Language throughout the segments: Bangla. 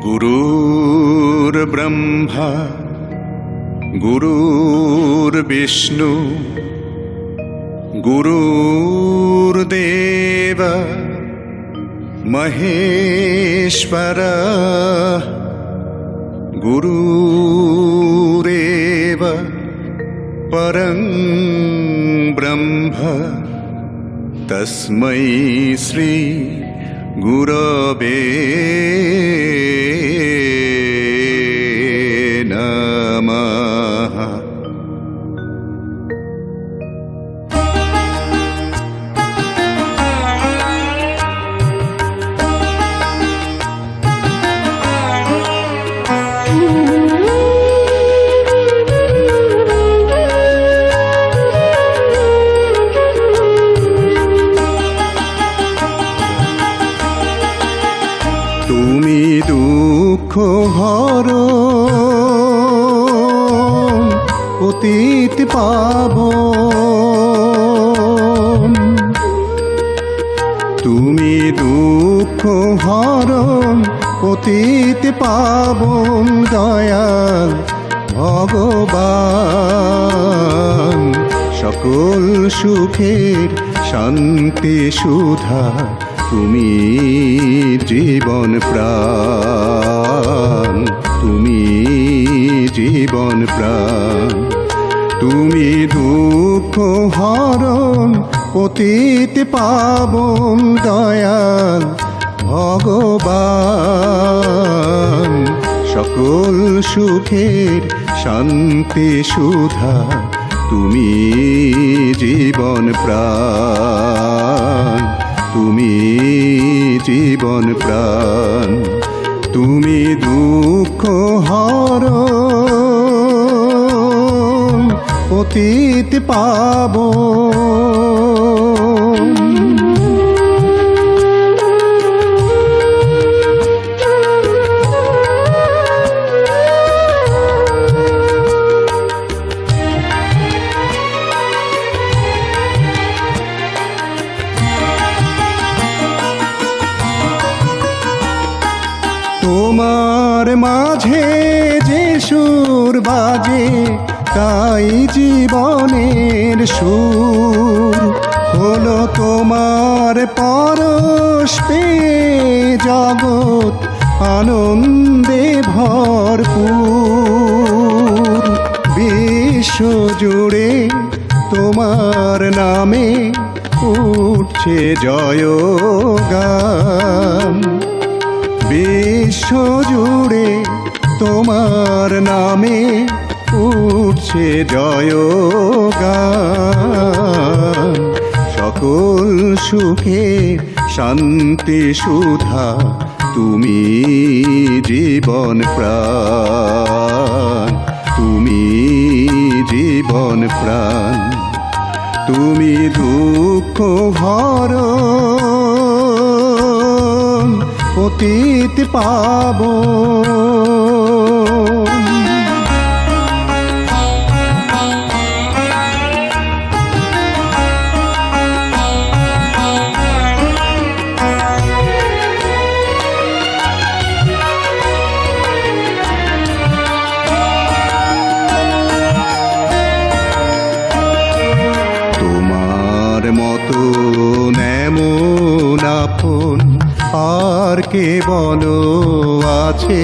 गुरुर्ब्रह्मा गुरुर्विष्णु गुरुर्देव महेश्वरः गुरुरेव परं ब्रह्म तस्मै श्री गुरवे नमः। তুমি দুঃখ হরণ পতিত পাবন, তুমি দুঃখ হরণ পতিত পাবন দয়াল ভগবান। সকল সুখের শান্তি সুধা তুমি জীবন প্রাণ, তুমি জীবন প্রাণ। তুমি দুঃখ হরণ পতিত পাবন দয়াল ভগবান। সকল সুখের শান্তি সুধা তুমি জীবন প্রাণ, তুমি জীবন প্রাণ। তুমি দুঃখ হরণ পতিত পাবন। তোমার মাঝে যে সুর বাজে তাই জীবনের সুর হলো তোমার পরশ পেয়ে জগৎ আনন্দে ভরপুর। বিশ্ব জুড়ে তোমার নামে উঠছে জয়গান, বিশ্ব জুড়ে তোমার নামে উঠছে জয়গান। সকল সুখে শান্তি সুধা তুমি জীবন প্রাণ, তুমি জীবন প্রাণ। তুমি দুঃখ হরণ পতিত পাবন। তোমার মতো এমন আপন আর কে বলো আছে,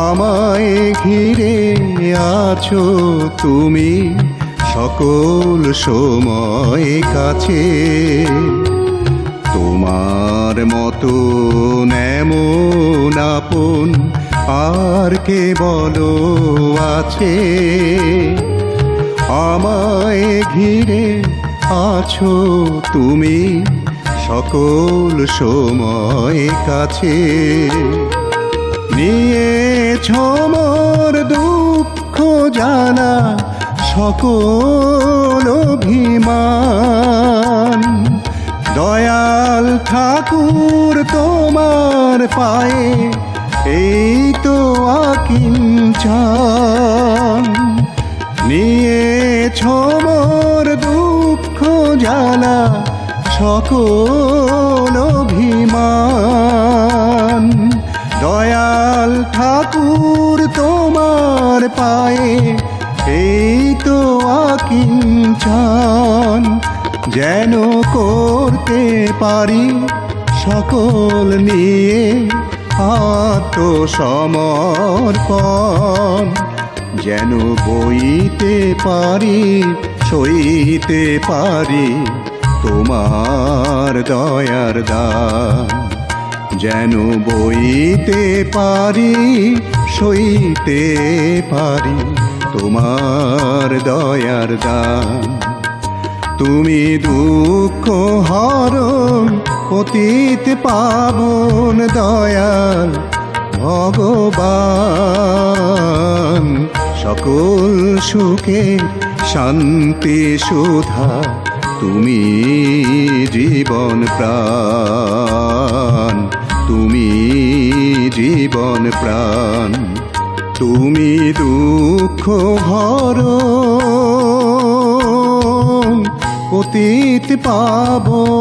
আমায় ঘিরে আছো তুমি সকল সময় কাছে। তোমার মতো এমন আপন আর কে বলো আছে, আমায় ঘিরে আছো তুমি সকল সময় কাছে। নিয়েছ মোর দুঃখ জানা সকল অভিমান, দয়াল ঠাকুর তোমার পায়ে এই তো আকিঞ্চন। নিয়েছ মোর দুঃখ জ্বালা সকল অভিমান পায়ে এই তো আকিঞ্চন, যেন করতে পারি সকল নিয়ে আত্মসমর্পণ, যেন বইতে পারি সইতে পারি তোমার দয়ার দান, যেন বইতে পারি সইতে পারি তোমার দয়ার দান। তুমি দুঃখ হরণ পতিত পাবন দয়াল ভগবান, সকল সুখে শান্তি সুধা তুমি জীবন প্রাণ, তুমি জীবন প্রাণ। তুমি দুঃখ হরণ পতিত পাবন